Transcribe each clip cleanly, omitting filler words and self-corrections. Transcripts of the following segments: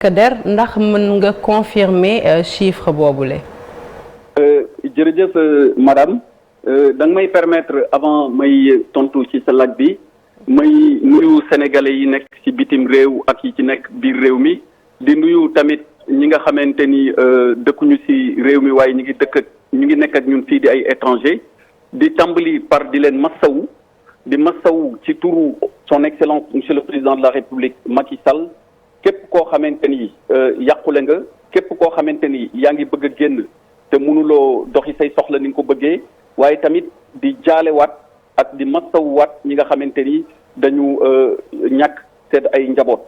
Kader ndax mën nga confirmer chiffre boobule. jërëjëf madame da nga may permettre avant may tontu ci sa laaj bi may nuyu sénégalais yi nekk ci bitim réew ak yi ci nekk biir réew mi di nuyu tamit ñi nga xamante ni dëkkuñu ci réew mi waaye ñu ngi nekk ak ñun fii di ay étranger di tàmbali par di leen massawu ci turu son excellence monsieur le président de la république Macky Sall képp koo xamante ni yàqule nga képp koo xamante ni yaa ngi bëgg a génn te mënuloo doxi say soxla ni nga ko bëggee waaye tamit di jaalewaat ak di massawuwaat ñi nga xamante ni dañu ñàkk seen ay njaboot.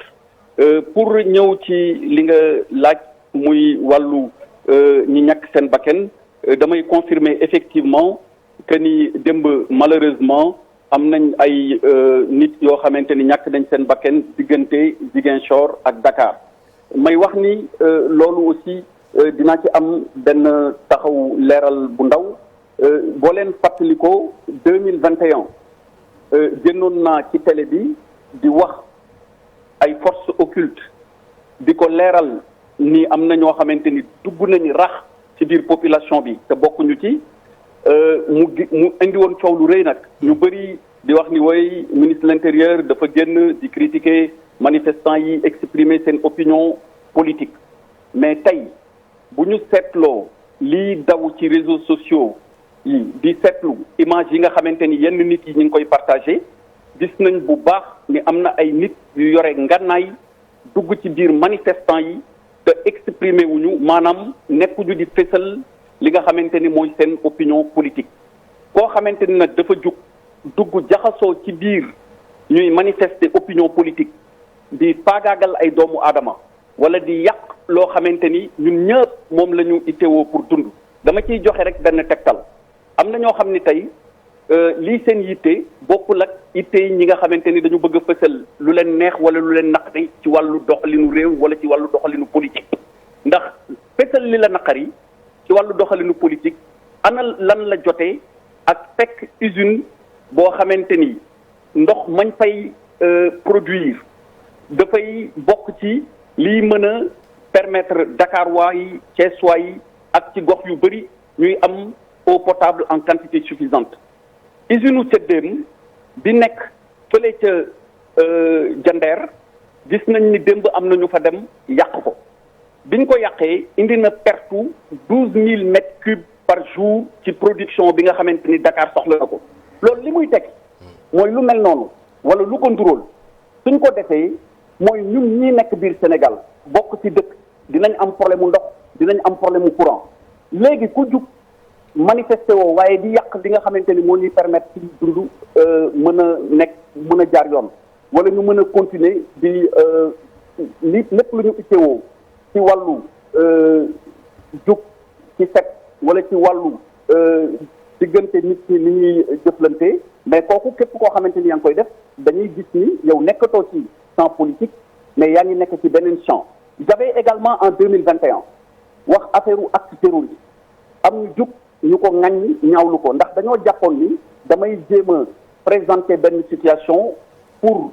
pour ñëw ci li nga laaj muy wàllu ñi ñàkk seen bakken damay confirmer effectivement que ni démb malheureusement am nañ ay nit yoo xamante ni ñàkk nañ seen bakken diggante Ziguinchor ak Dakar may wax ni loolu aussi dinaa ci am benn taxaw leeral bu ndaw boo leen fàttalikoo 2021 génnoon naa ci télé bi di wax ay forces occultes di ko leeral ni am na ñoo xamante ni dugg nañu rax ci biir population bi te bokkuñu ci mu indi woon coow lu rëy nag ñu bëri di wax ni woy ministre de l'intérieur dafa génn di critiquer manifestants yi exprimer seen opinion politique mais tey bu ñu seetloo lii daw ci réseaux sociaux yi di seetlu image yi nga xamante ni yenn nit yi ñu ngi koy partagé gis nañ bu baax ni am na ay nit yu yore ngànnaay dugg ci biir manifestants yi te exprimer wuñu maanaam nekkuñu di fésal li nga xamante ni mooy seen opinion politique koo xamante ni nag dafa jug dugg jaxasoo ci biir ñuy manifester opinion politique di faagaagal ay doomu aadama wala di yàq loo xamante ni ñun ñëpp moom la ñu itteewoo pour dund dama ciy joxe rek benn tegtal am na ñoo xam ni tey lii seen yitte bokkul ak yitte yi ñi nga xamante ni dañu bëgg a fësal lu leen neex wala lu leen naqari ci wàllu doxalinu réew wala ci wàllu doxalinu politique ndax fësal li la naqari ci wàllu doxalinu politique ana lan la jotee ak fekk usine boo xamante ni ndox mañ fay produire dafay bokk ci lii mën a permettre Dakar waa yi Thiès waa yi ak ci gox yu bëri ñuy am eau potable en quantité suffisante usine u Sédéem bi nekk fële ca Jandeer gis nañ ni démb am na ñu fa dem yàq ko biñ ko yàqee indi na perte 12000 mètres cubes par jour ci production bi nga xamante ni Dakar soxla na ko loolu li muy teg mooy lu mel noonu wala lu ko nduróol suñ ko defee mooy ñun ñi nekk biir Sénégal bokk ci dëkk dinañ am problème mu ndox dinañ am problème mu courant léegi ku jug manifesté woo waaye di yàq li nga xamante ni moo ñuy permettre ci dund mën a nekk mën a jaar yoon wala ñu mën a continuer di lépp lu ñu itteewoo ci wàllu jug ci set wala ci wàllu diggante nit ñi ni ñuy jëflante mais kooku képp koo xamante ni yaa ngi koy def dañuy gis ni yow nekkatoo ci champ politique mais yaa ngi nekk ci beneen champ. j'avais également en 2021 wax affaire u acte terroriste am ñu jug ñu ko ŋaññi ñaawlu ko ndax dañoo jàppoon ni damay jéem a présenter benn situation pour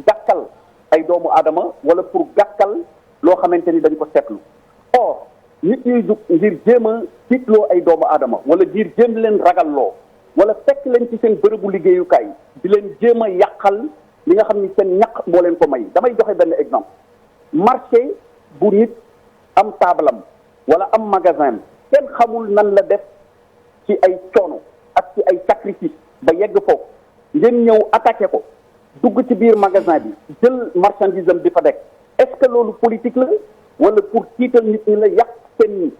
gàkkal ay doomu aadama wala pour gàkkal loo xamante ni dañ ko seetlu or nit ñuy jug ngir jéem a tiitloo ay doomu aadama wala ngir jéem leen ragalloo wala fekk leen ci seen bërëbu liggéeyukaay di leen jéem a yàqal li nga xam ni seen ñaq moo leen ko may damay joxe benn exemple marché bu nit am taabalam wala am magasin kenn xamul nan la def ci ay coono ak ci ay sacrifice ba yegg foofu ngeen ñëw attaqué ko dugg ci biir magasin bi jël marchandise am di fa dekk est-ce que loolu politique la wala pour tiital nit ñi la yàq seen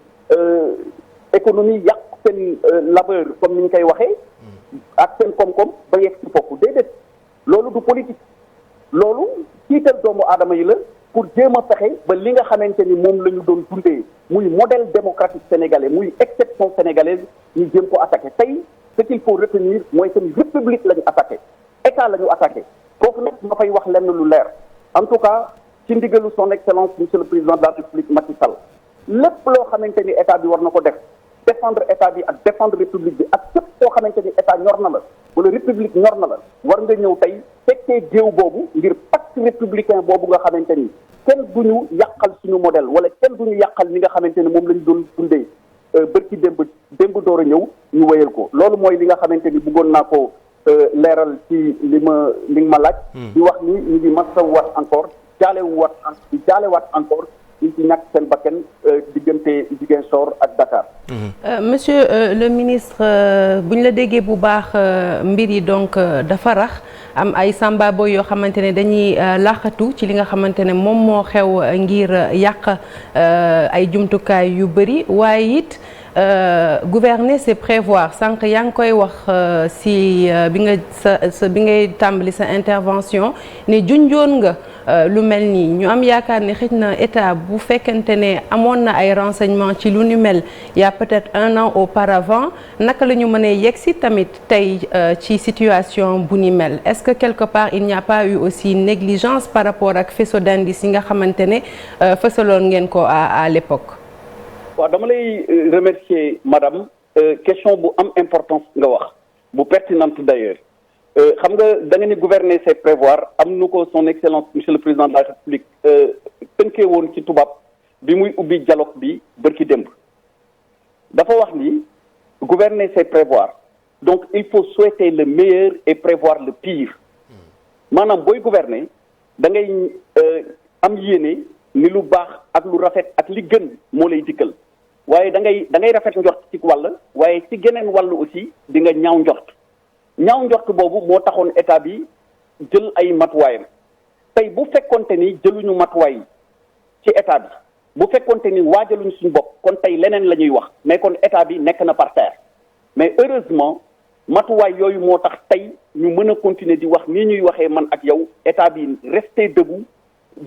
économie yàq seen labeur comme ni ñu koy waxee ak seen koom-koom ba yegg ci foofu déedéet loolu du politique loolu tiital doomu aadama yi la pour jéem a fexe ba li nga xamante ni moom la ñu doon dundee muy modèle démocratique sénégalais muy exception sénégalaise ñu jéem ko attaqué tey ce qu'il faut retenir mooy que république la ñu attaqué état la ñu attaqué foofu nag ma fay wax lenn lu leer en tout cas ci ndigalu son excellence monsieur le président de la république Macky Sall lépp loo xamante ni état bi war na ko def défendre état bi ak défendre république bi ak képp koo xamante ni état ñor na la wala république ñor na la war nga ñëw tey fekkee géew boobu ngir pacte républicain boobu nga xamante ni kenn du ñu yàqal suñu modèle wala kenn du ñu yàqal li nga xamante ni moom lañ doon dundee bërki démb door a ñëw ñu wéyal ko loolu mooy li nga xamante ni bëggoon naa ko leeral ci li nga ma laaj. di wax ni ñu ngi masawaat encore jaalewaat encore ñu ci ñàkk seen bakkan diggante Ziguinchor ak Dakar. Monsieur le ministre bu ñu la déggee bu baax mbir yi donc dafa rax am ay sambabo yoo xamante ne dañuy làqatu ci li nga xamante ne moom moo xew ngir yàq ay jumtukaay yu bëri waaye it gouverner c'est prévoir sànq yaa ngi koy wax si bi ngay tàmbali sa intervention ne junjoon nga lu mel nii ñu am yaakaar ne xëj na état bu fekkente ne amoon na ay renseignements ci lu ni mel y a peut-être un an auparavant naka la ñu mënee yegg si tamit tey ci situation bu ni mel est-ce que quelque part il n'y a pas eu aussi négligence par rapport ak faisceau d'indices yi nga xamante ne fësaloon ngeen ko à l'époque. waaw dama lay remercier madame question bu am importance nga wax bu pertinente d'ailleurs xam nga da nga ni gouverner c'est prévoir am nu ko son excellence monsieur le président de la république tënkee woon ci tubaab bi muy ubbi dialogue bi bërki démb dafa wax ni gouverner c'est prévoir donc il faut souhaiter le meilleur et prévoir le pire maanaam booy gouverner da ngay am yéene ni lu baax ak lu rafet ak li gën moo lay dikkal waaye da ngay rafet njort ci wàll waaye ci geneen wàll aussi di nga ñaaw njort boobu moo taxoon état bi jël ay matuwaayam tey bu fekkonte ni jëluñu matuwaay ci état bi bu fekkonte ni waajaluñu suñu bopp kon tey leneen la ñuy wax mais kon état bi nekk na par terre mais heureusement matuwaay yooyu moo tax tey ñu mën a continuer di wax nii ñuy waxee man ak yow état bi rester debout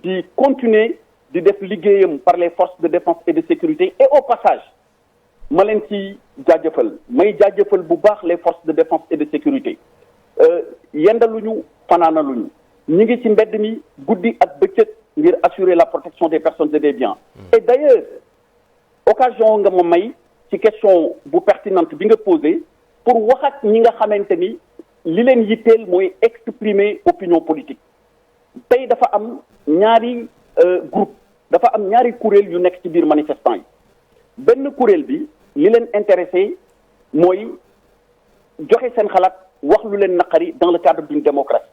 di continuer di def liggéeyam par les forces de défense et de sécurité et au passage ma leen ci jaajëfal may jaajëfal bu baax les forces de défense et de sécurité yendaluñu fanaanaluñu ñi ngi ci mbedd mi guddi ak bëccëg ngir assurer la protection des personnes et des biens et d'ailleurs occasion nga ma may ci question bu pertinente bi nga posé pour wax ak ñi nga xamante ni li leen yitteel mooy exprimer opinion politique tey dafa am ñaari groupe dafa am ñaari kuréel yu nekk ci biir manifestant yi benn kuréel bi li leen intéressé mooy joxe seen xalaat wax lu leen naqari dans le cadre d'une démocratie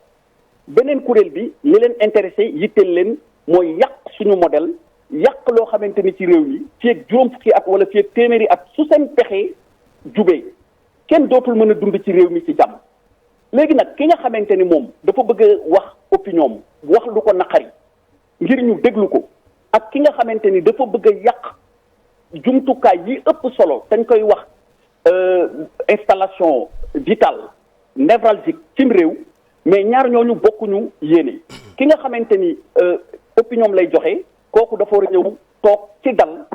beneen kuréel bi li leen intéressé yitteel leen mooy yàq suñu modèle yàq loo xamante ni ci réew mi fii ak juróom fukki at wala fii ak téeméeri at su seen pexe jubee kenn dootul mën a dund ci réew mi ci jàmm léegi nag ki nga xamante ni moom dafa bëgg a wax opinion wax lu ko naqari ngir ñu déglu ko ak ki nga xamante ni dafa bëgg a yàq jumtukaay yi ëpp solo dañ koy wax installation vitale névralgique cim réew mais ñaar ñooñu bokkuñu yéene ki nga xamante ni opinion lay joxe kooku dafa war a ñëw toog ci dal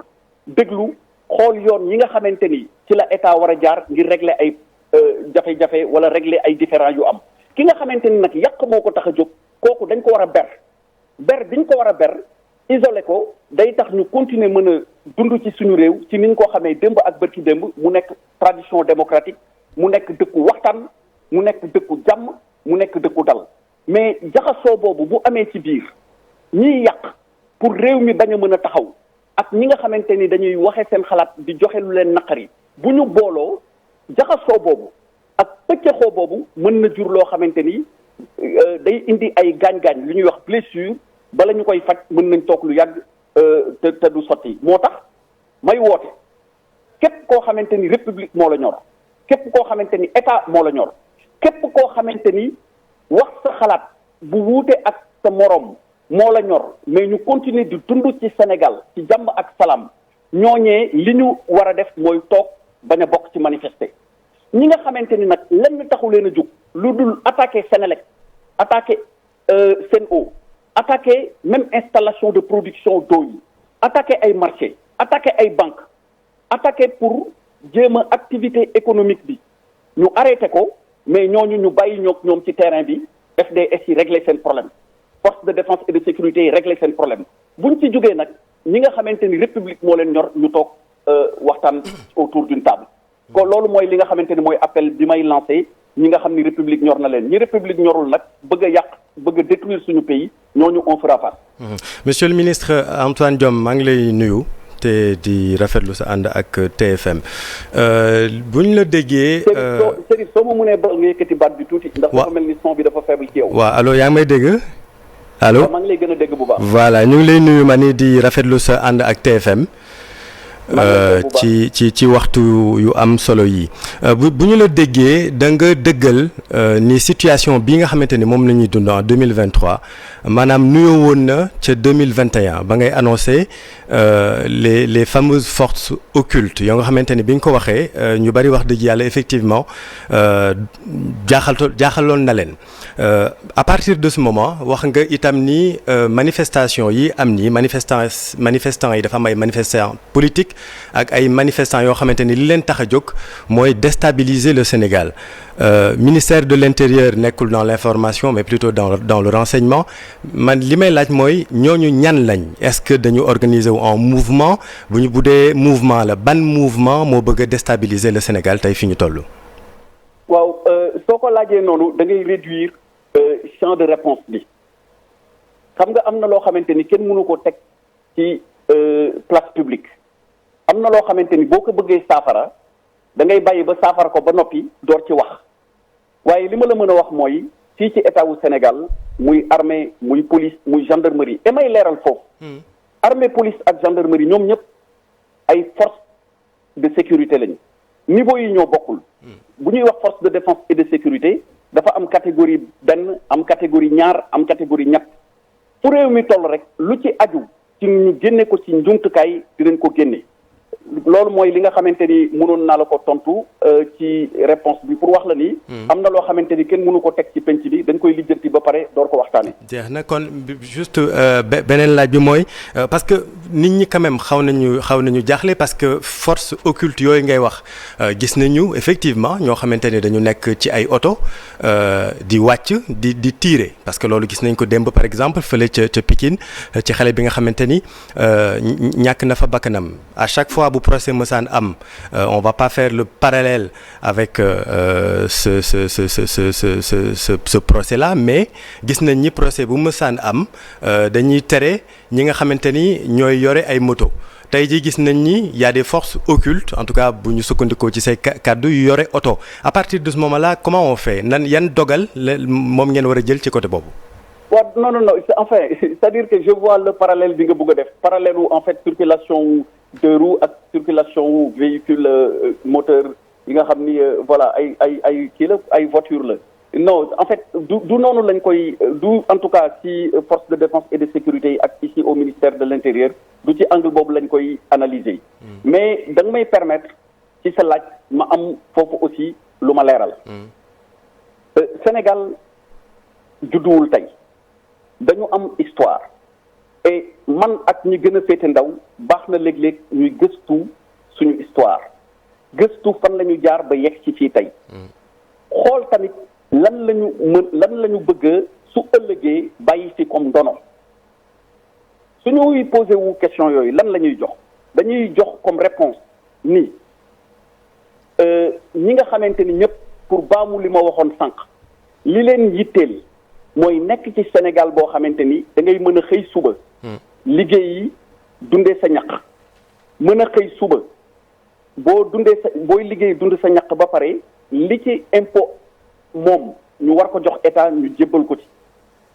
déglu xool yoon yi nga xamante ni ci la état war a jaar ngir régler ay jafe-jafe wala régler ay différends yu am ki nga xamante ni nag yàq moo ko tax a jóg kooku dañ ko war a ber biñ ko war a ber isolé ko day tax ñu continuer mën a dund ci suñu réew ci niñ ko xamee démb ak bërki démb mu nekk tradition démocratique mu nekk dëkku waxtaan mu nekk dëkku jàmm mu nekk dëkku dal mais jaxasoo boobu bu amee ci biir ñiy yàq pour réew mi bañ a mën a taxaw ak ñi nga xamante ni dañuy waxe seen xalaat di joxe lu leen naqari bu ñu booloo jaxasoo boobu ak pëccëxoo boobu mën na jur loo xamante ni day indi ay gaañ-gaañ lu ñuy wax blessure bala ñu koy faj mën nañ toog lu yàgg te du sotti moo tax may woote képp koo xamante ni république moo la ñor képp koo xamante ni état moo la ñor képp koo xamante ni wax sa xalaat bu wuute ak sa moroom moo la ñor mais ñu continuer di dund ci Sénégal ci jàmm ak salaam ñooñee li ñu war a def mooy toog bañ a bokk ci manifester ñi nga xamante ni nag lenn taxu leen a jóg lu dul attaquer Sénélec attaquer Sen'Eau attaquer même installation de production d'eau yi attaquer ay marché attaquer ay banque attaquer pour jéem a activité économique bi ñu arrêté ko mais ñooñu ñu bàyyi ñoom ci terrain bi FDS yi régler seen problème force de défense et de sécurité yi régler seen problème buñ ci jógee nag ñi nga xamante ni république moo leen ñor ñu toog waxtaan autour d'une table kon loolu mooy li nga xamante ni mooy appel bi may lancé ñi nga xam ni république ñor na leen ñi république ñorul nag bëgg a yàq bëgg a détruire suñu pays ñooñu on fera face. Monsieur le ministre Antoine Diome maa ngi lay nuyu te di rafetlu sa ànd ak TFM bu ñu la déggee. Serif soo ma mënee ba nga yëkkati baat bi tuuti. ndax dafa mel ni son bi dafa faible ci yow. waaw allo yaa ngi may dégg. allo maa ngi lay gën a dégg bu baax. voilà ñu ngi lay nuyu ma ni di rafetlu sa ànd ak TFM. ci waxtu yu am solo yi bu ñu la déggee da nga dëggal ni situation bi nga xamante ni moom la ñuy dund en 2023 maanaam nuyoo woon na ca 2021 ba ngay annoncé les fameuses forces occultes yoo nga xamante ni bi nga ko waxee ñu bari wax dëgg yàlla effectivement jaaxaloon na leen à partir de ce moment wax nga itam ni manifestation yi am ni manifestants yi dafa am ay manifestants politiques ak ay manifestants yoo xamante ni li leen tax a jóg mooy déstabiliser le Sénégal ministère de l'intérieur nekkul dans l'information mais plutôt dans le renseignement man li may laaj mooy ñooñu ñan lañ est-ce que dañu organiser wu en mouvement bu dee mouvement la ban mouvement moo bëgg a déstabiliser le Sénégal tey fi ñu toll. waaw soo ko laajee noonu da ngay réduire champ de réponse bi xam nga am na loo xamante ni kenn mënu ko teg ci place publique. am na loo xamante ni boo ko bëggee saafara da ngay bàyyi ba saafara ko ba noppi door ci wax waaye li ma la mën a wax mooy fii ci état wu Sénégal muy armée muy police muy gendarmerie et may leeral foofu. armée police ak gendarmerie ñoom ñëpp ay force de sécurité lañu niveau yi ñoo bokkul. bu ñuy wax force de défense et de sécurité dafa am catégorie benn am catégorie ñaar am catégorie ñett fu réew mi toll rek lu ci aju ci ñu génne ko ci njumtukaay dinañ ko génne. loolu mooy li nga xamante ni mënoon naa la ko tontu ci réponse bi pour wax la ni. am na loo xamante ni kenn mënu ko teg ci penc bi dañ koy lijjanti ba pare door ko waxtaanee. jeex na kon juste beneen laaj bi mooy parce que nit ñi quand même xaw nañu jaaxle parce que force occulte yooyu ngay wax gis nañu effectivement ñoo xamante ni dañu nekk ci ay oto di wàcc di tirer parce que loolu gis nañ ko démb par exemple fële ca Pikine ci xale bi nga xamante ni ñàkk na fa bakkanam à chaque fois bu procès mësaan am on va pas faire le parallèle avec ce procès là mais gis nañ ni procès bu mësaan am dañuy tere ñi nga xamante ni ñooy yore ay moto tey jii gis nañ ni y a des forces occultes en tout cas bu ñu sukkandikoo ci say kàddu yu yore oto à partir de ce moment là comment on fait yan dogal moom ngeen war a jël ci côté boobu. waaw non enfin c'est-à-dire que je vois le parallèle bi nga bëgg a def parallèle wu en fait circulation deux roues ak circulation wu véhicule moteur yi nga xam ni voilà ay kii la ay voiture la non en fait du noonu lañ koy du en tout cas ci force de défense et de sécurité ak ici au ministère de l'intérieur du ci angle boobu lañ koy analyser mais da nga may permettre ci sa laaj ma am foofu aussi lu ma leeral Sénégal judduwul tey dañu am histoire et man ak ñi gën a féete ndaw baax na léeg-léeg ñuy gëstu suñu histoire gëstu fan la ñu jaar ba yegg ci fii tey xool tamit lan la ñu bëgg su ëllëgee bàyyi fi comme ndono suñuy posé wu question yooyu lan la ñuy jox dañuy jox comme réponse ni ñi nga xamante ni ñëpp pour baamu li ma waxoon sànq li leen yitteel mooy nekk ci Sénégal boo xamante ni da ngay mën a xëy suba liggéeyi dundee sa ñaq mën a xëy suba booy liggéey dund sa ñaq ba pare li ci impôt moom ñu war ko jox état ñu jébbal ko ci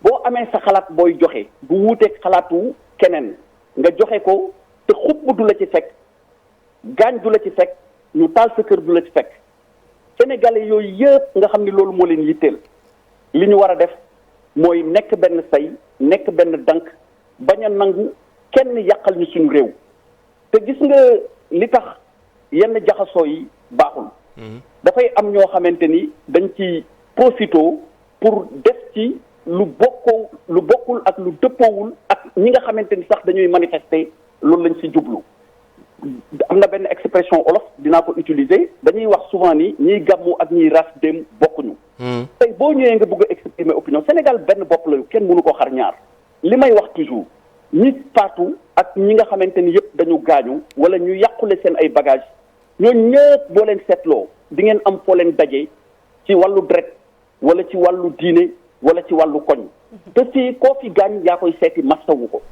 boo amee sa xalaat booy joxe bu wuuteeg xalaatu keneen nga joxe ko te xupp du la ci fekk gaañ du la ci fekk ñu taal sa kër du la ci fekk sénégalais yooyu yëpp nga xam ni loolu moo leen yitteel li ñu war a def mooy nekk benn say nekk benn dank bañ a nangu kenn yàqal ñu suñu réew te gis nga li tax yenn jaxasoo yi baaxul dafay am ñoo xamante ni dañ ci profito pour def ci lu bokkul ak lu dëppoowul ak ñi nga xamante ni sax dañuy manifester loolu lañ ci jublu am na benn expression olof dinaa ko utiliser dañuy wax souvent ni ñiy gàmmu ak ñiy ras dem bokkuñu tey boo ñëwee nga bëgg a exprimer opinion Sénégal benn bopp la kenn mënu ko xar ñaar li may wax toujours ñi faatu ak ñi nga xamante ni yëpp dañu gaañu wala ñu yàqule seen ay bagages ñooñu ñëpp boo leen seetloo di ngeen am foo leen daje ci wàllu deret wala ci wàllu diine wala ci wàllu koñ te fii koo fi gaañ yaa koy seeti mastawu ko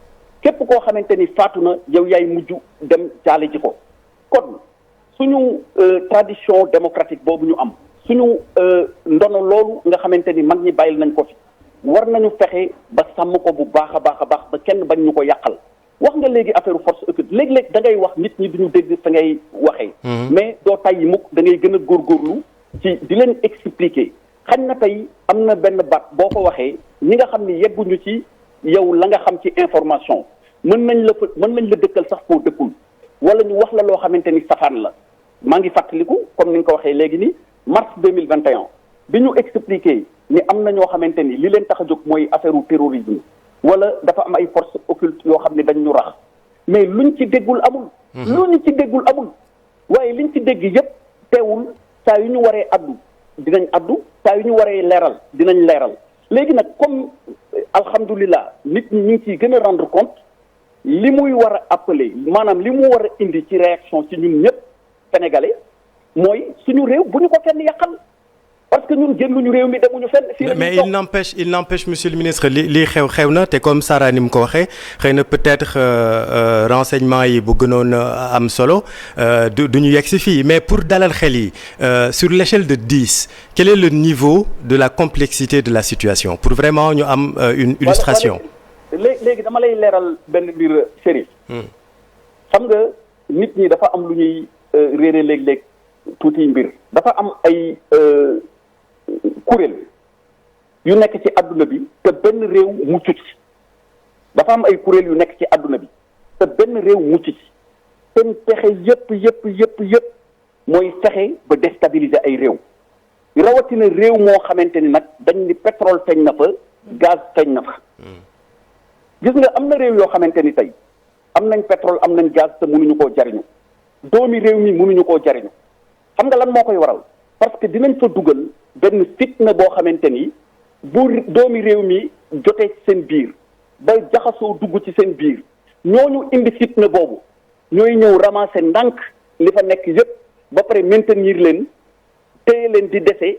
képp koo xamante ni faatu na yow yaay mujj dem jaale ji ko kon suñu tradition démocratique boobu ñu am suñu ndono loolu nga xamante ni mag ñi bàyyil nañ ko fi war nañu fexe ba sàmm ko bu baax a baax a baax ba kenn bañ ñu ko yàqal wax nga léegi affaire force occulte léeg-léeg da ngay wax nit ñi duñu dégg fa ngay waxee mais doo tàyyi mukk da ngay gën a góorgóorlu ci di leen expliquer xañ na tey am na benn baat boo ko waxee ñi nga xam ni yegguñu ci yow la nga xam ci information mën nañ la dëkkal sax foo dëkkul wala ñu wax la loo xamante ni safaan la maa ngi fàttaliku comme ni nga ko waxee léegi ni mars 2021 bi ñu expliqué ni am na ñoo xamante ni li leen tax a jóg mooy affaire u terrorisme wala dafa am ay forces occultes yoo xam ne dañ ñu rax mais luñ ci déggul amul luñ ci déggul amul waaye liñ ci dégg yépp teewul saa yu ñu waree addu dinañ addu saa yu ñu waree leeral dinañ leeral léegi nag comme alhamdulilah nit ñi ñu ngi ciy gën a rendre compte li muy war a appeler maanaam li mu war a indi ci réaction ci ñun ñëpp sénégalais mooy suñu réew bu ñu ko kenn yàqal parce que ñun génnuñu réew mi demuñu fenn. mais il n'empêche monsieur le ministre li xew na te comme Sara ni mu ko waxee xëy na peut-être renseignement yi bu gënoon am solo du ñu yegg si fii mais pour dalal xel yi sur l'échelle de 10 quel est le niveau de la complexité de la situation pour vraiment ñu am une illustration. léegi dama lay leeral benn mbir Chérif. xam nga nit ñi dafa am lu ñuy réere léeg-léeg tuuti mbir dafa am ay kuréel yu nekk ci àdduna bi te benn réew mucc ci dafa am ay kuréel yu nekk ci àdduna bi te benn réew mucc ci seen pexe yëpp mooy fexe ba déstabiliser ay réew rawatina réew moo xamante ni nag dañ ni pétrole feeñ na fa gaz feeñ na fa gis nga am na réew yoo xamante ni tey am nañ pétrole am nañ gaz te mënuñu koo jariñu doomi réew mi mënuñu koo jariñu xam nga lan moo koy waral parce que dinañ fa dugal benn fitna boo xamante ni bu doomi réew mi jotee ci seen biir ba jaxasoo dugg ci seen biir ñooñu indi fitna boobu ñooy ñëw ramasser ndànk li fa nekk yépp ba pare maintenir leen téye leen di dese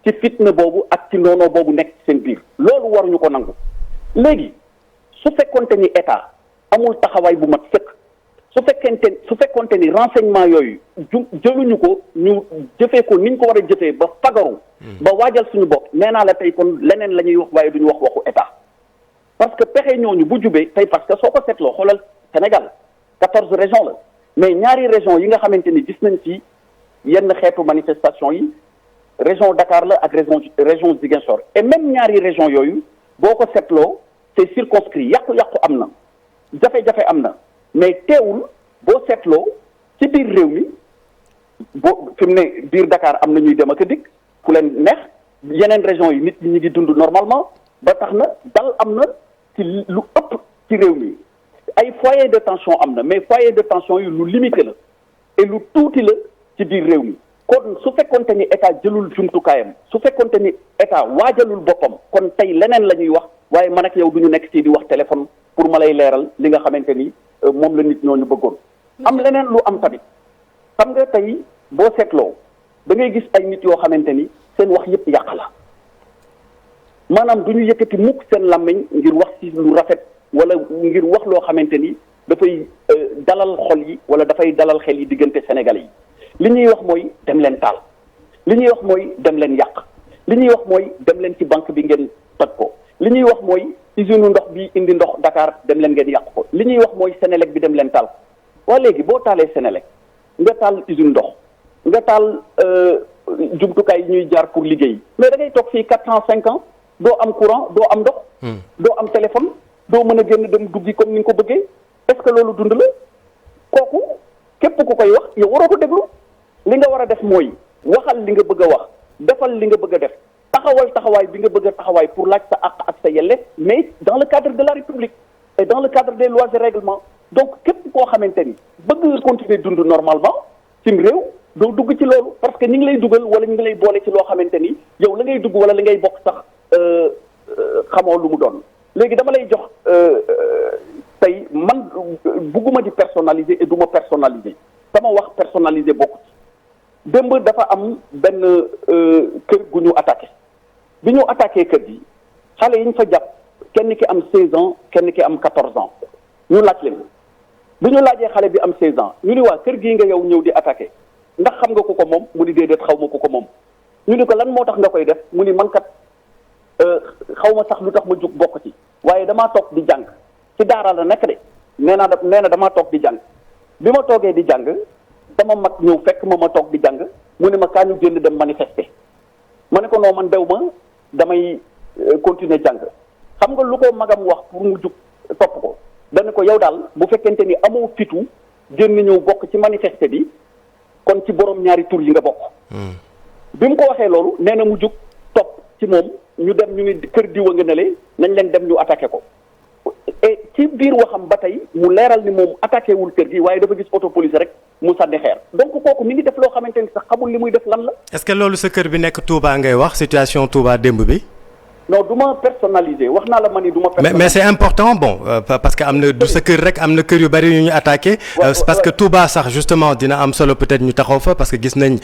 ci fitna boobu ak ci noonoo boobu nekk ci seen biir loolu waruñu ko nangu léegi su fekkonte ni état amul taxawaay bu mat sëkk su fekkonte ni renseignement yooyu jëluñu ko ñu jëfee ko niñ ko war a jëfee ba fagaru ba waajal suñu bopp nee naa la tey kon leneen la ñuy wax waaye duñu wax waxu état parce que pexe ñooñu bu jubee tey parce que soo ko seetloo xoolal Sénégal 14 régions la mais ñaari région yi nga xamante ni gis nañ ci yenn xeetu manifestation yi région Dakar la ak région Ziguinchor et même ñaari région yooyu boo ko seetloo c'est circonscrit yàqu-yàqu am na jafe-jafe am na mais teewul boo seetloo ci biir réew mi boo fi mu ne biir Dakar am na ñuy dem ak a dikk fu leen neex yeneen région yi nit ñi ñu ngi dund normalement ba tax na dal am na ci lu ëpp ci réew mi ay foyer de tension am na mais foyer de tension yi lu limité la et lu tuuti la ci biir réew mi kon su fekkonte ni état jëlul jumtukaayam su fekkonte ni état waajalul boppam kon tey leneen la ñuy wax waaye man ak yow du ñu nekk ci di wax téléphone pour ma lay leeral li nga xamante ni moom la nit ñooñu bëggoon. am leneen lu am tamit xam nga tey boo seetloo da ngay gis ay nit yoo xamante ni seen wax yëpp yàq la maanaam du ñu yëkkati mukk seen làmmiñ ngir wax ci lu rafet wala ngir wax loo xamante ni dafay dalal xol yi wala dafay dalal xel yi diggante Sénégalais yi li ñuy wax mooy dem leen taal li ñuy wax mooy dem leen yàq li ñuy wax mooy dem leen ci banque bi ngeen toj ko li ñuy wax mooy usine ndox bi indi ndox Dakar dem leen ngeen yàq ko li ñuy wax mooy Sénélec bi dem leen taal ko waa léegi boo taalee Sénélec nga taal usine ndox nga taal jumtukaay yi ñuy jaar pour liggéey mais da ngay toog fii 4 ans 5 ans doo am courant doo am ndox doo am téléphone doo mën a génn dem duggi comme ni nga ko bëggee est-ce que loolu dund la kooku képp ku koy wax yow waroo ko déglu li nga war a def mooy waxal li nga bëgg a wax defal li nga bëgg a def taxawal taxawaay bi nga bëgg a taxawaay pour laaj sa àq ak sa yelleef mais dans le cadre de la République et dans le cadre des lois et règlements donc képp koo xamante ni bëgg nga continuer dund normalement cim réew doo dugg ci loolu parce que ñi ngi lay dugal wala ñu ngi lay boole ci loo xamante ni yow la ngay dugg wala li ngay bokk sax xamoo lu mu doon léegi dama lay jox tey man bugguma di personnaliser et du ma personnaliser sama wax personnaliser bokku ci démb dafa am benn kër gu ñu attaqué bi ñu attaqué kër gi xale yi ñu fa jàpp kenn ki am 16 ans kenn ki am 14 ans ñu laaj leen bi ñu laajee xale bi am 16 ans ñu ni waa kër gii nga yow ñëw di attaqué ndax xam nga ku ko moom mu ni déedéet xaw ma ku ko moom ñu ni ko lan moo tax nga koy def mu ni man kat xaw ma sax lu tax ma jug bokk ci waaye damaa toog di jàng ci daara la nekk de nee na damaa toog di jàng bi ma toogee di jàng sama mag ñëw fekk ma toog di jàng mu ne ma kaa ñu génn dem manifester ma ne ko non man dew ma damay continuer jàng xam nga lu ko magam wax pour mu jug topp ko dana ko yow daal bu fekkente ni amoo fitu génn ñëw bokk ci manifester bi kon ci borom ñaari tur yi nga bokk. bi mu ko waxee loolu nee na mu jug topp ci moom ñu dem ñu ngi kër diwa nga nele nañ leen dem ñu attaqué ko et ci biir waxam ba tey mu leeral ni moom attaqué wul kër gi waaye dafa gis auto police rek mu sànni xeer donc kooku mi ngi def loo xamante ni sax xamul li muy def lan la. est-ce que loolu sa kër bi nekk Touba ngay wax situation Touba démb bi. non du ma personnalisé wax naa la ma ni du ma personnalisé. mais c'est important bon parce que am na du sa kër rek am na kër yu bari yu ñu attaqué. parce que Touba sax justement dina am solo peut-être ñu taxaw fa parce que gis nañ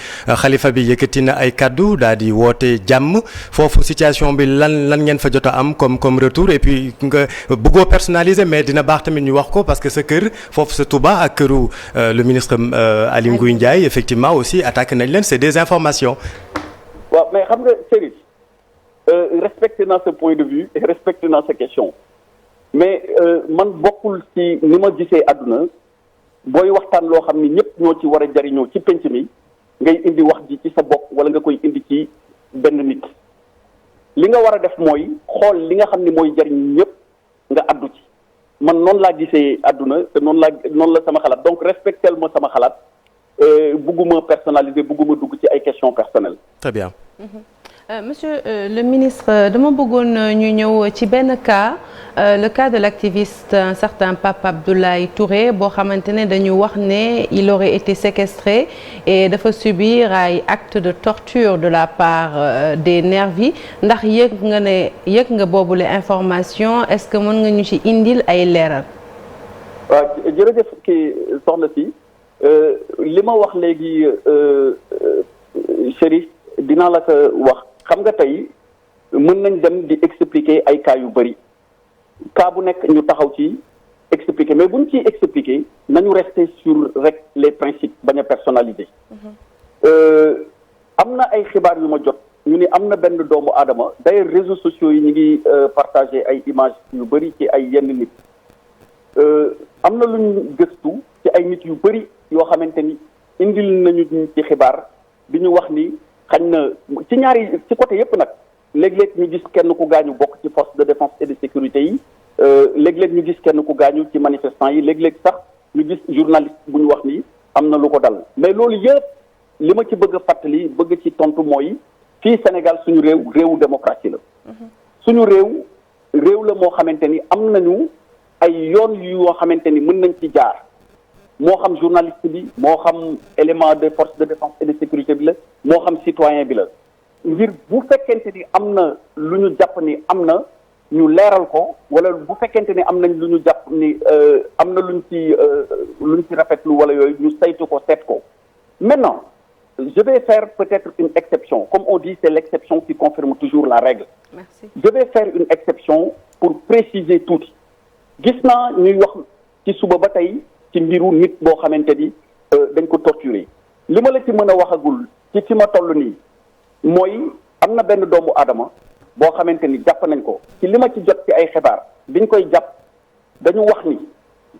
xalifa bi yëkkati na ay kaddu daal di woote jàmm foofu situation bi lan ngeen fa jot a am comme retour et puis nga bëggoo personnalisé mais dina baax tamit ñu wax ko parce que sa kër foofu sa Touba ak këru le ministre Aly Ngouille Ndiaye effectivement aussi attaqué nañ leen c'est des informations. waaw mais xam nga Chérif respecté naa ce point de vue et respecté naa sa question mais man bokkul ci ni ma gisee àdduna booy waxtaan loo xam ni ñëpp ñoo ci war a jariñoo ci penc mi ngay indi wax ji ci sa bopp wala nga koy indi ci benn nit li nga war a def mooy xool li nga xam ni mooy jariñ ñëpp nga addu ci man noonu laa gisee àdduna te noonu la sama xalaat donc respectel ma sama xalaat bugguma personnalisé bugguma dugg ci ay questions personnelles. Très bien. Monsieur le ministre dama bëggoon ñu ñëw ci benn cas le cas de l'activiste un certain Pape Abdoulaye Touré boo xamante ne dañu wax ne il aurait été séquestré et dafa subir ay actes de torture de la part des nervis ndax yëg nga boobule information est-ce que mën nga ñu ci indil ay leeral. waaw jërëjëf kii soxna si li ma wax léegi Chérif dinaa la ko wax. xam nga tey mën nañ dem di expliquer ay cas yu bëri cas bu nekk ñu taxaw ci expliquer mais buñ ciy expliquer nañu rester sur rek les principes bañ a personnaliser. am na ay xibaar yu ma jot ñu ni am na benn doomu aadama d'ailleurs réseaux sociaux yi ñu ngi partager ay images yu bëri ci ay yenn nit am na lu ñu gëstu ci ay nit yu bëri yoo xamante ni indil nañu ci xibaar bi ñu wax ni. xañ na ci ñaari ci côté yépp nag léeg-léeg ñu gis kenn ku gaañu bokk ci force de défense et de sécurité yi léeg-léeg ñu gis kenn ku gaañu ci manifestants yi léeg-léeg sax ñu gis journaliste bu ñu wax ni am na lu ko dal mais loolu yëpp li ma ci bëgg a fàttali bëgg ci tontu mooy fii Sénégal suñu réewu démocratie la suñu réew la moo xamante ni am nañu ay yoon yoo xamante ni mën nañ ci jaar moo xam journaliste bi moo xam élément de force de défense et de sécurité bi la moo xam citoyen bi la ngir bu fekkente ni am na lu ñu jàpp ni am na ñu leeral ko wala bu fekkente ni am nañ lu ñu jàpp ni am na luñ ci rafetlu wala yooyu ñu saytu ko seet ko maintenant je vais faire peut-être une exception comme on dit c'est l'exception qui confirme toujours la règle. Merci. Je vais faire une exception pour préciser tuuti gis naa ñuy wax ci suba ba tey ci mbiru nit boo xamante ni dañ ko torturer li ma la ci mën a waxagul ci fi ma toll nii mooy am na benn doomu aadama boo xamante ni jàpp nañ ko ci li ma ci jot ci ay xibaar biñ koy jàpp dañu wax ni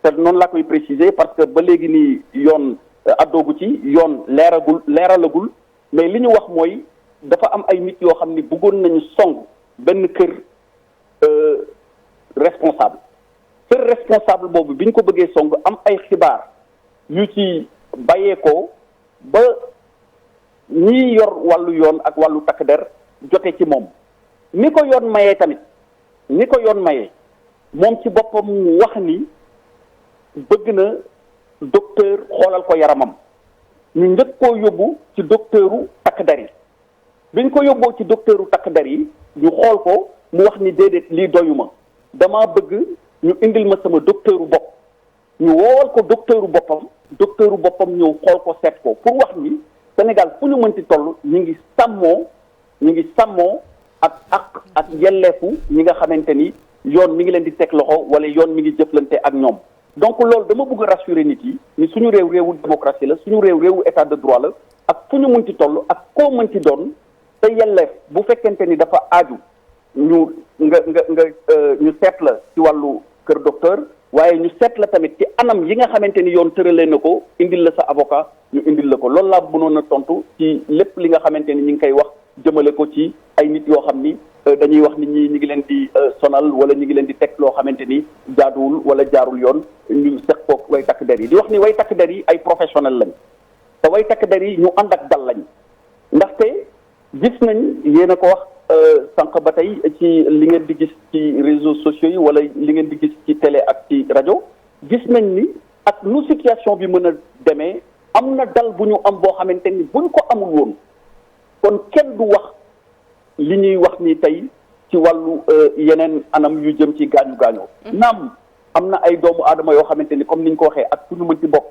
te noonu laa koy préciser parce que ba léegi nii yoon addoogu ci yoon leeralagul mais li ñu wax mooy dafa am ay nit yoo xam ni bëggoon nañu song benn kër responsable boobu bi ñu ko bëggee song am ay xibaar yu ci bàyyeekoo ba ñii yor wàllu yoon ak wàllu takk der jote ci moom ni ko yoon mayee tamit moom ci boppam mu wax ni bëgg na docteur xoolal ko yaramam ñu njëkk koo yóbbu ci docteuru takk der yi biñ ko yóbboo ci docteuru takk der yi ñu xool ko mu wax ni déedéet lii doyuma dama bëgg ñu indil ma sama docteuru bopp ñu woowal ko docteuru boppam ñëw xool ko seet ko pour wax ni Sénégal fu ñu mënti toll ñu ngi sàmmoo ak yelleefu ñi nga xamante ni yoon mi ngi leen di teg loxo wala yoon mi ngi jëflante ak ñoom. donc loolu dama bëgg rassurer nit yi ni suñu réewu démocratie la, suñu réewu état de droit la, ak fu ñu mënti toll ak koo mënti doon te yelleef bu fekkente ni dafa aaju ñu seet la ci wàllu kër docteur, waaye ñu seet la tamit ci anam yi nga xamante ni yoon tëralee na ko, indil la sa avocat ñu indil la ko. loolu laa mënoon a tontu ci lépp li nga xamante ni ñu ngi koy wax jëmale ko ci ay nit yoo xam ni dañuy wax nit ñi ñu ngi leen di sonal wala ñu ngi leen di teg loo xamante ni jaaduwul wala jaarul yoon, ñu seq koog way takk der yi di wax ni way takk der yi ay professionnel lañ te way takk der yi ñu ànd ak dal lañ, ndaxte gis nañ yéen a ko wax sànq ba tey ci li ngeen di gis ci réseaux sociaux yi wala li ngeen di gis ci télé ak ci rajo, gis nañ ni ak nu situation bi mën a demee am na dal bu ñu am boo xamante ni buñ ko amul woon kon kenn du wax li ñuy wax ni tey ci wàllu yeneen anam yu jëm ci gaañu gaañoo. naam am na ay doomu aadama yoo xamante ni comme ni ñu ko waxee ak fu ñu mën ci bokk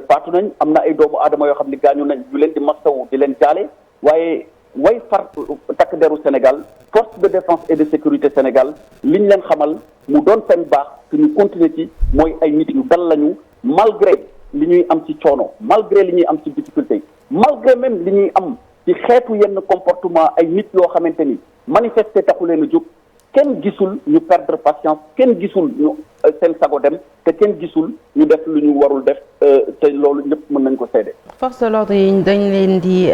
faatu nañ, am na ay doomu aadama yoo xam ni gaañu nañ ñu leen di mastawu di leen jaale, waaye way far takk deru Sénégal, force de défense et de sécurité Sénégal li ñu leen xamal mu doon seen baax te ñu continuer ci mooy ay nit yu dal lañu malgré li ñuy am ci coono, malgré li ñuy am ci difficulté, malgré même li ñuy am ci xeetu yenn comportement ay nit yoo xamante ni manifester taxu leen a jóg, kenn gisul ñu perdre patience, kenn gisul ñu seen sago dem, te kenn gisul ñu def lu ñu warul def, te loolu ñëpp mën nañ ko seede. Force de l'ordre yi dañ leen di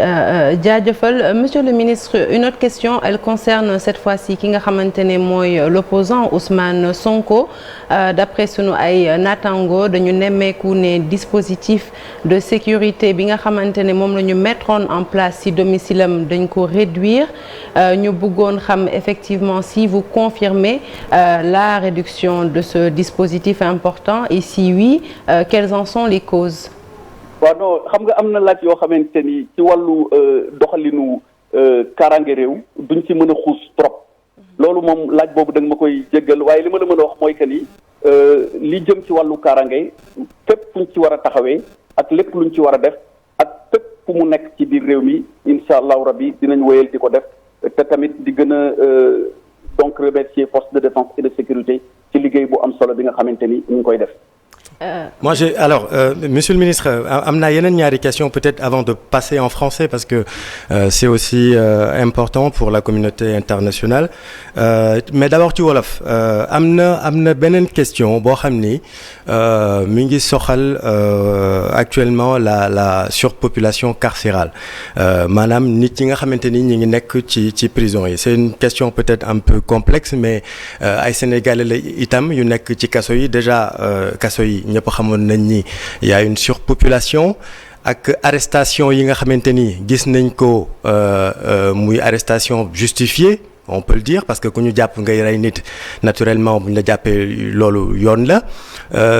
jaajëfal. Monsieur le ministre, une autre question, elle concerne cette fois-ci ki nga xamante ne mooy l'opposant Ousmane Sonko. D'après sunu ay natango dañu nemmeeku ne dispositif de sécurité bi nga xamante ne moom la ñu mettroon en place ci domicile am dañ ko réduire. Ñu bëggoon xam effectivement si vous confirmez la réduction de ce dispositif important et si oui, quelles en sont les causes? waaw non xam nga am na laaj yoo xamante ni ci wàllu doxalinu kaaraange réew duñ ci mën a xuus trop, loolu moom laaj boobu da nga ma koy jéggal, waaye li ma la mën a wax mooy que ni li jëm ci wàllu kaaraange fépp fuñ ci war a taxawee ak lépp luñ ci war a def ak fépp fu mu nekk ci biir réew mi incha allahu rabbi dinañ wéyal di ko def, te tamit di gën a donc remercier force de défense et de sécurité ci liggéey bu am solo bi nga xamante ni ñu ngi koy def. Moi monsieur le ministre, am na yeneen ñaari question peut-être avant de passer en français parce que c'est aussi important pour la communauté internationale, mais d'abord ci wolof am na beneen question boo xam ni mi ngi soxal actuellement la surpopulation carcérale, maanaam nit yi nga xamante ni ñi ngi nekk ci prison yi. C'est une question peut-être un peu complexe, mais ay Sénégalais la itam yu nekk ci kaso yi, déjà kaso yi ñëpp xamoon nañ ni y a une surpopulation ak arrestation yi nga xamante ni gis nañ ko muy arrestation justifiée, on peut le dire, parce que ku ñu jàpp ngay rey nit naturellement bu ñu la jàppee loolu yoon la,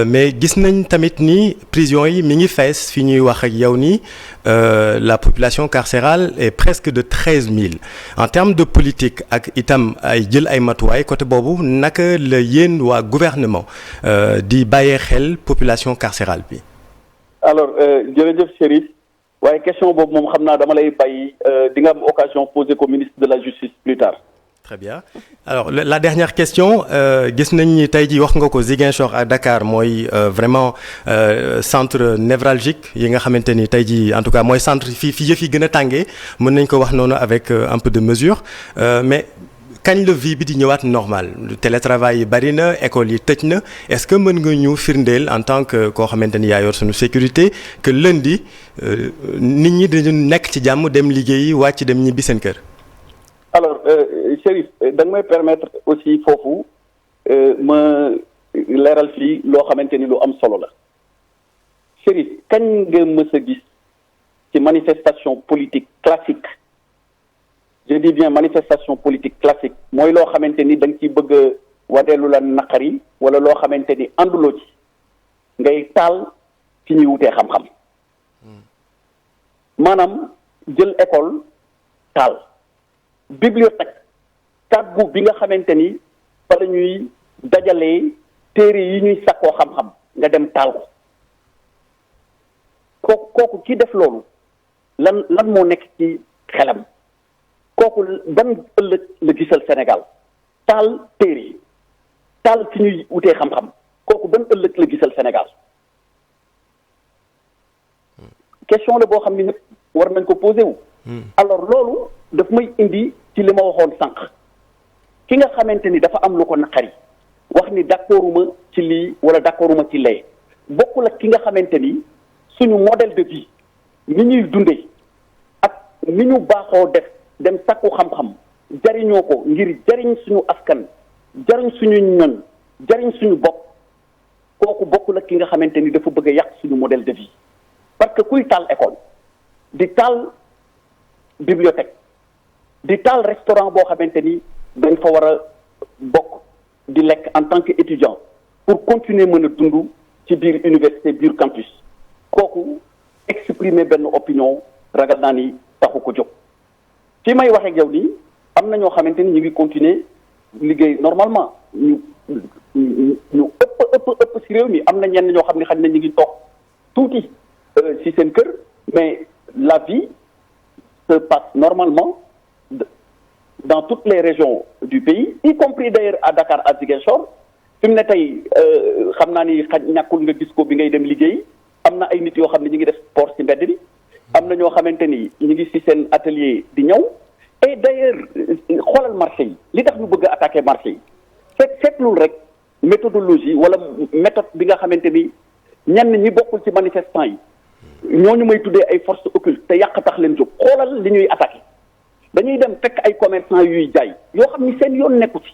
mais gis nañ tamit ni prison yi mi ngi fees fi ñuy wax ak yow ni la population carcérale est presque de 13 000. En termes de politique ak itam ay jël ay matuwaay côté boobu naka la yéen waa gouvernement di bàyyee xel population carcérale bi. Alors jërëjëf Chérif, waaye question boobu moom xam naa dama lay bàyyi di nga am occasion poser ko ministre de la justice plus tard. Très bien. Alors la dernière question, gis nañ ni tey jii wax nga ko Ziguinchor à Dakar mooy vraiment centre névralgique yi nga xamante ni tey jii en tout cas mooy centre fi yëf yi gën a tàngee, mën nañ ko wax noonu avec un peu de mesure, mais kañ la vie bi di ñëwaat normal? Télétravail yi bari na, école yi tëj na, est-ce que mën nga ñu firndeel en tant que koo xamante ni yaa yor suñu sécurité que lundi nit ñi dañu nekk ci jàmm dem liggéeyi wàcc dem ñibbi seen kër? Alors Chérif, da nga may permettre aussi foofu ma leeral fii loo xamante ni lu am solo la. Chérif, kañ nga mës a gis ci manifestation politique classique, je dis bien manifestation politique classique, mooy loo xamante ni da nga ciy bëgg a wateelu la naqari wala loo xamante ni ànduloo ci ngay taal fi ñuy wutee xam-xam, maanaam jël école taal, bibliothèque kàggu bi nga xamante ni fa la ñuy dajalee téere yi ñuy sakkoo xam-xam nga dem taal ko kooku ki def loolu lan moo nekk ci xelam kooku ban ëllëg la gisal Sénégal taal téere taal fi ñuy wutee xam-xam kooku ban ëllëg la gisal Sénégal question la boo xam ni ñëpp war nañ ko posé wu. alors loolu daf may indi ci li ma waxoon sànq ki nga xamante ni dafa am lu ko naqari wax ni d'accorduma ci lii wala d'accorduma ci lee bokkul ak ki nga xamante ni suñu modèle de vie ni ñuy dundee ak ni ñu baaxoo def dem sakku xam-xam jariñoo ko ngir jariñ suñu askan jariñ suñu ñoñ jariñ suñu bopp kooku bokkul ak ki nga xamante ni dafa bëgg a yàq suñu modèle de vie parce que kuy taal école di taal bibliothèque di taal restaurant boo xamante ni dañ fa war a bokk di lekk en tant que étudiant pour continuer mën a dund ci biir université biir campus kooku exprimer benn opinion ragal naa ni taxu ko jóg fi may wax ak yow nii am na ñoo xamante ni ñu ngi continuer liggéey normalement ñu ëpp ci réew mi am na ñenn ñoo xam ne xam ne ñu ngi toog tuuti ci seen kër mais la vie se passe normalement dans toutes les régions du pays y compris d'ailleurs à Dakar à Ziguinchor fi mu ne tey xam naa ni xaj ñàkkul nga gis ko bi ngay dem liggéey am na ay nit yoo xam ne ñu ngi def sport ci mbedd bi am na ñoo xamante ni ñu ngi ci seen atelier di ñëw et d'ailleurs xoolal marché yi li tax ñu bëgg a attaquer marché yi seetlul rek méthodologie wala méthode bi nga xamante ni ñenn ñi bokkul ci manifestants yi ñooñu may tuddee ay forces occultes te yàq tax leen jóg xoolal li ñuy attaquer dañuy dem fekk ay commerçants yuy jaay yoo xam ni seen yoon nekku ci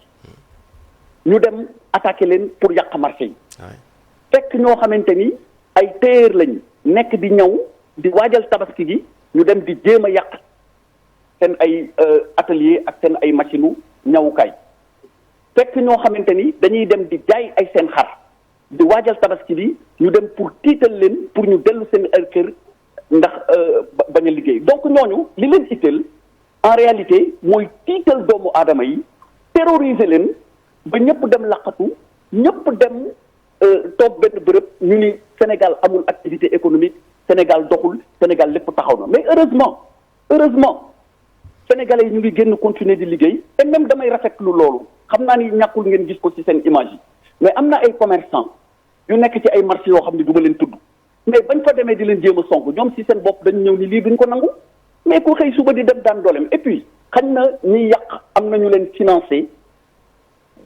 ñu dem attaquer leen pour yàq marché yi fekk ñoo xamante ni ay tailleur lañ nekk di ñëw di waajal tabaski gi ñu dem di jéem a yàq seen ay atelier ak seen ay machine ñawukaay fekk ñoo xamante ni dañuy dem di jaay ay seen xar di waajal tabaski bi ñu dem pour tiital leen pour ñu dellu seen kër ndax bañ a liggéey donc ñooñu li leen itteel en réalité mooy tiital doomu aadama yi terroriser leen ba ñëpp dem laqatu ñëpp dem toog benn bërëb ñu ni Sénégal amul activité économique Sénégal doxul Sénégal lépp taxaw na mais heureusement sénégalais yi ñu ngi génn continuer di liggéey et même damay rafetlu loolu xam naa ni ñàkkul ngeen gis ko ci seen image yi mais am na ay commerçants yu nekk ci ay marché yoo xam ne du ma leen tudd mais bañ fa demee di leen jéem a song ñoom ci seen bopp dañu ñëw ni lii duñ ko nangu mais ku xëy suba di dem daan dooleem et puis xañ na ñiy yàq am na ñu leen financé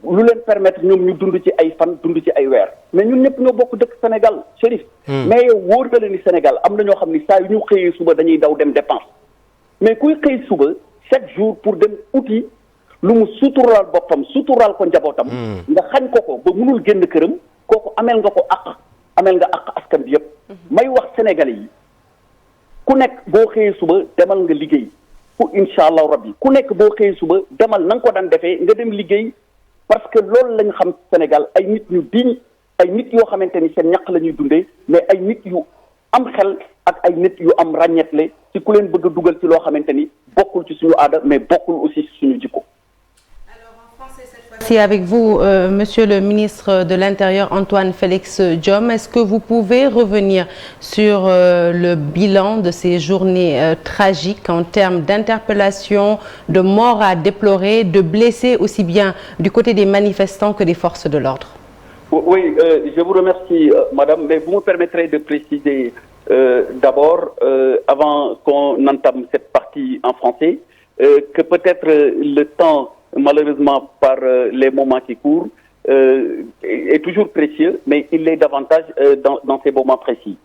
lu leen permettre ñoom ñu dund ci ay fan dund ci ay weer mais ñun ñëpp ñoo bokk dëkk Sénégal Chérif mais yow wóor na leen ni Sénégal am na ñoo xam ni saa yu ñu xëyee suba dañuy daw dem dépense mais kuy xëy suba chaque jour pour dem uti lu mu suturaal boppam suturaal ko njabootam nga xañ ko ba mënul génn këram kooku ameel nga ko ameel nga askan bi yëpp may wax sénégalais yi ku nekk boo xëyee suba demal nga liggéey pour incha allah rabbi ku nekk boo xëyee suba demal na nga ko daan defee nga dem liggéey parce que loolu lañ xam Sénégal ay nit ñu diñ ay nit yoo xamante ni seen ñaq la ñuy dundee mais ay nit yu am xel ak ay nit yu am ràññeetle ci ku leen bëgg a dugal ci loo xamante ni bokkul ci suñu aada mais bokkul aussi ci suñu jikko. Si avec vous, Monsieur le ministre de l'Intérieur Antoine Félix Diome, est-ce que vous pouvez revenir sur le bilan de ces journées tragiques en termes d'interpellation, de morts à déplorer, de blessés aussi bien du côté des manifestants que des forces de l'ordre? Oui, je vous remercie, Madame, mais vous me permettrez de préciser d'abord, avant qu'on entame cette partie en français, que peut-être le temps malheureusement par les moments qui courent est toujours précieux, mais il l'est davantage dans ces moments précis.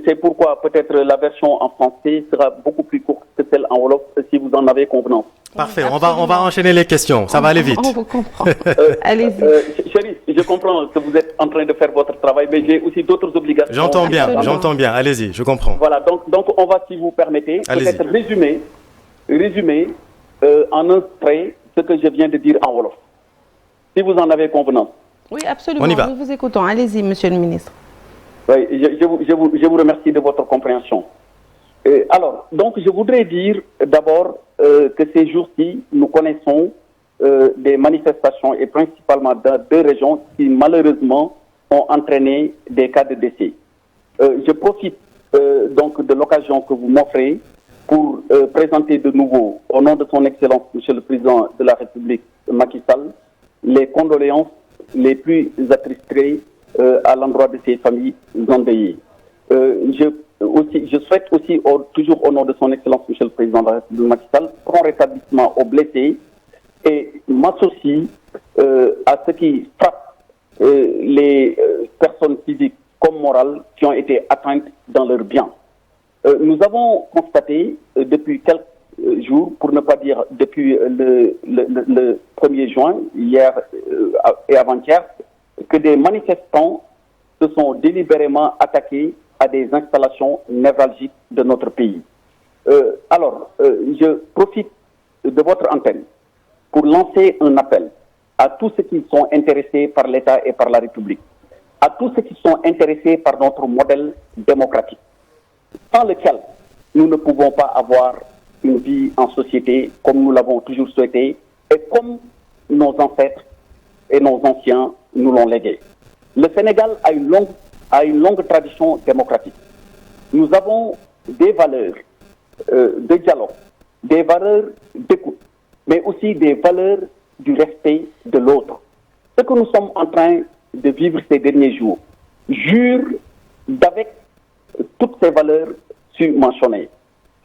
C'est pourquoi peut-être la version en français sera beaucoup plus courte que celle en wolof si vous en avez convenance. Parfait, on va enchaîner les questions, ça va aller vite. On vous comprend. Allez-y. Chérie, je comprends que vous êtes en train de faire votre travail, mais j'ai aussi d'autres obligations. J'entends bien, allez-y, je comprends. Voilà, donc on va, si vous permettez, peut-être résumer en un trait ce que je viens de dire en wolof, si vous en avez convenance. Oui, absolument, on y va. Nous vous écoutons. Allez-y, Monsieur le ministre. Oui, je vous remercie de votre compréhension. Alors, donc je voudrais dire d'abord que ces jours-ci, nous connaissons des manifestations et principalement dans 2 régions qui malheureusement ont entraîné des cas de décès. Je profite donc de l'occasion que vous m'offrez pour présenter de nouveau, au nom de son Excellence, Monsieur le Président de la République, Macky Sall, les condoléances les plus attristées à l'endroit de ces familles endeuillées. Je souhaite aussi, toujours au nom de son Excellence, Monsieur le Président de la République, Macky Sall, prompt rétablissement aux blessés et m'associe à ce qui frappe les personnes physiques comme morales qui ont été atteintes dans leurs biens. Nous avons constaté depuis quelques jours, pour ne pas dire depuis le 1er juin, hier et avant-hier, que des manifestants se sont délibérément attaqués à des installations névralgiques de notre pays. Je profite de votre antenne pour lancer un appel à tous ceux qui sont intéressés par l'État et par la République, à tous ceux qui sont intéressés par notre modèle démocratique, sans lequel nous ne pouvons pas avoir une vie en société comme nous l'avons toujours souhaité et comme nos ancêtres et nos anciens nous l'ont légué. Le Sénégal a une longue tradition démocratique. Nous avons des valeurs de dialogue, des valeurs d'écoute, mais aussi des valeurs du respect de l'autre. Ce que nous sommes en train de vivre ces derniers jours jure d'avec toutes ces valeurs mentionnées.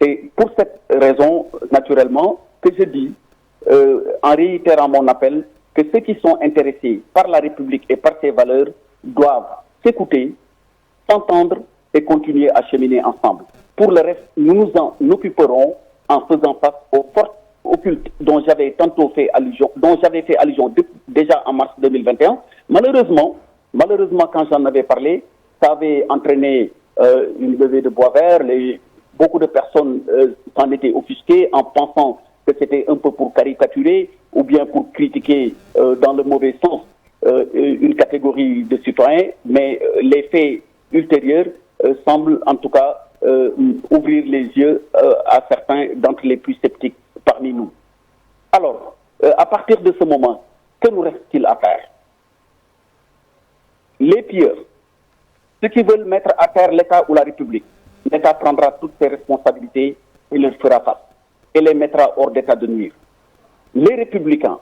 C'est pour cette raison, naturellement, que je dis, en réitérant mon appel, que ceux qui sont intéressés par la République et par ses valeurs doivent s'écouter, s'entendre et continuer à cheminer ensemble. Pour le reste, nous nous en occuperons en faisant face aux forces occultes dont j'avais fait allusion déjà en mars 2021. Malheureusement, quand j'en avais parlé, ça avait entraîné une levée de bois vert. Beaucoup de personnes s'en étaient offusquées en pensant que c'était un peu pour caricaturer ou bien pour critiquer dans le mauvais sens une catégorie de citoyens, mais les faits ultérieurs semblent en tout cas ouvrir les yeux à certains d'entre les plus sceptiques parmi nous. Alors, à partir de ce moment, que nous reste-t-il à faire? Les pilleurs, ceux qui veulent mettre à terre l'État ou la République, l'État prendra toutes ses responsabilités et leur fera face et les mettra hors d'état de nuire. Les républicains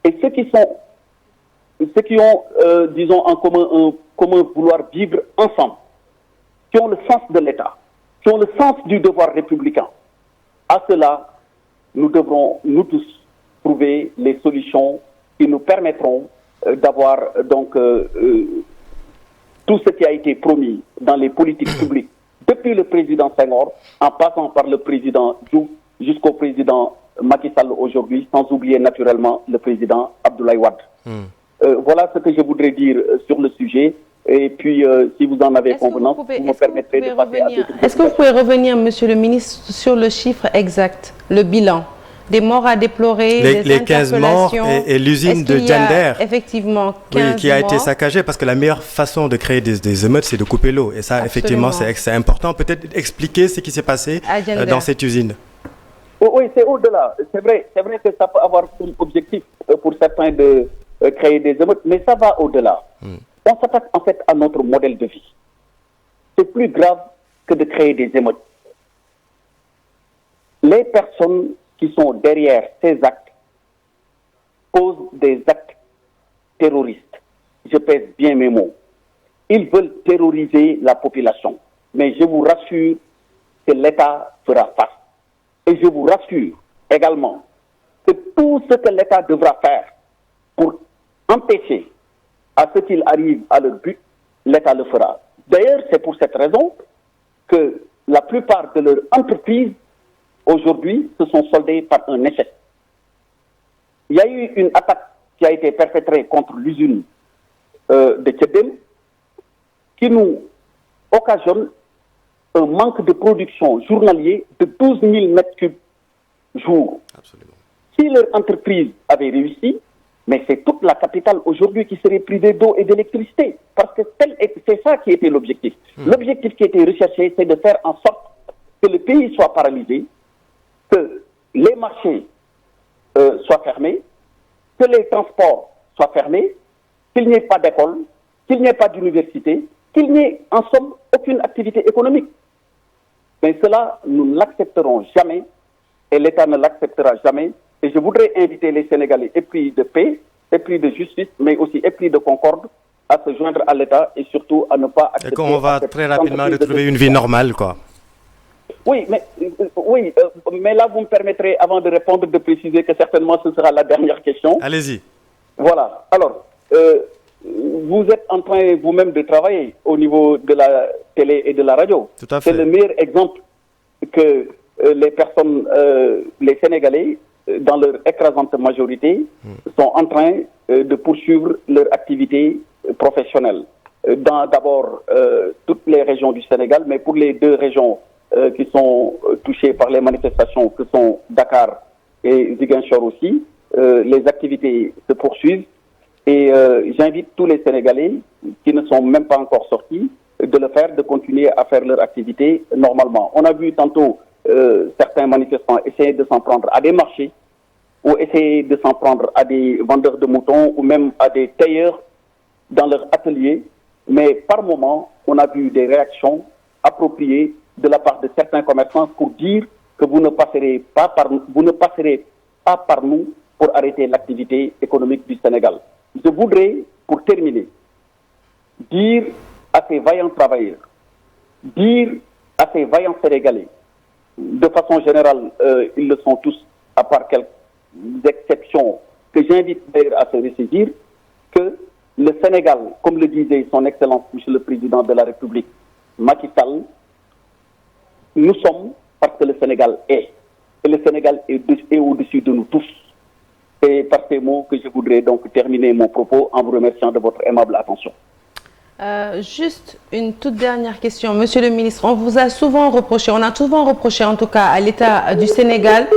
et ceux qui ont, disons, en commun vouloir vivre ensemble, qui ont le sens de l'État, qui ont le sens du devoir républicain, à cela, nous devrons, nous tous, trouver les solutions qui nous permettront d'avoir donc tout ce qui a été promis dans les politiques publiques depuis le président Senghor, en passant par le président Diouf jusqu'au président Macky Sall aujourd'hui, sans oublier naturellement le président Abdoulaye Wade. Voilà ce que je voudrais dire sur le sujet. Et puis, si vous en avez convenance, vous me permettrez de passer à d'autres. Est-ce que vous pouvez revenir, Monsieur le ministre, sur le chiffre exact, le bilan des morts à déplorer, les 15 morts et l'usine de Diender, effectivement, 15 qui a été saccagée, parce que la meilleure façon de créer des émeutes, c'est de couper l'eau. Et ça, absolument, effectivement, c'est important. Peut-être expliquer ce qui s'est passé dans cette usine. Oui, c'est au-delà. C'est vrai que ça peut avoir comme objectif pour certains de créer des émeutes, mais ça va au-delà. On s'attaque en fait à notre modèle de vie. C'est plus grave que de créer des émeutes. Les personnes qui sont derrière ces actes posent des actes terroristes. Je pèse bien mes mots. Ils veulent terroriser la population. Mais je vous rassure que l'État fera face. Et je vous rassure également que tout ce que l'État devra faire pour empêcher à ce qu'ils arrivent à leur but, l'État le fera. D'ailleurs, c'est pour cette raison que la plupart de leurs entreprises aujourd'hui se sont soldées par un échec. Il y a eu une attaque qui a été perpétrée contre l'usine de Tchedem qui nous occasionne un manque de production journalier de 12 000 mètres cubes jour. Absolument. Si leur entreprise avait réussi, mais c'est toute la capitale aujourd'hui qui serait privée d'eau et d'électricité. Parce que c'est ça qui était l'objectif. L'objectif qui était recherché, c'est de faire en sorte que le pays soit paralysé, que les marchés soient fermés, que les transports soient fermés, qu'il n'y ait pas d'école, qu'il n'y ait pas d'université, qu'il n'y ait en somme aucune activité économique. Mais cela, nous ne l'accepterons jamais et l'État ne l'acceptera jamais. Et je voudrais inviter les Sénégalais épris de paix, épris de justice, mais aussi épris de concorde, à se joindre à l'État et surtout à ne pas accepter... Et qu'on va très rapidement retrouver une vie normale, quoi. Oui, mais là, vous me permettrez, avant de répondre, de préciser que certainement ce sera la dernière question. Allez-y. Voilà. Alors, vous êtes en train vous-même de travailler au niveau de la télé et de la radio. Tout à fait. C'est le meilleur exemple que les personnes, les Sénégalais, dans leur écrasante majorité, sont en train de poursuivre leur activité professionnelle. Dans d'abord toutes les régions du Sénégal, mais pour les 2 régions qui sont touchées par les manifestations, que sont Dakar et Ziguinchor aussi, les activités se poursuivent. Et j'invite tous les Sénégalais qui ne sont même pas encore sortis de le faire, de continuer à faire leur activité normalement. On a vu tantôt certains manifestants essayer de s'en prendre à des marchés ou essayer de s'en prendre à des vendeurs de moutons ou même à des tailleurs dans leur atelier. Mais par moment, on a vu des réactions appropriées de la part de certains commerçants pour dire que vous ne passerez pas par nous pour arrêter l'activité économique du Sénégal. Je voudrais, pour terminer, dire à ces vaillants travailleurs, dire à ces vaillants Sénégalais, de façon générale, ils le sont tous, à part quelques exceptions, que j'invite d'ailleurs à se ressaisir, que le Sénégal, comme le disait son Excellence, Monsieur le Président de la République, Macky Sall, nous sommes parce que le Sénégal est. Et le Sénégal est au-dessus de nous tous. Et par ces mots que je voudrais donc terminer mon propos en vous remerciant de votre aimable attention. Juste une toute dernière question. Monsieur le ministre, on a souvent reproché en tout cas à l'État du Sénégal...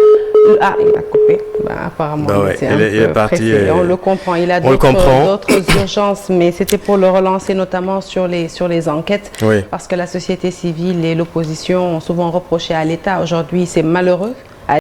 Ah, il a coupé. Apparemment, c'est un peu parti. On le comprend. Il a d'autres urgences, mais c'était pour le relancer notamment sur les enquêtes. Oui. Parce que la société civile et l'opposition ont souvent reproché à l'État. Aujourd'hui, c'est malheureux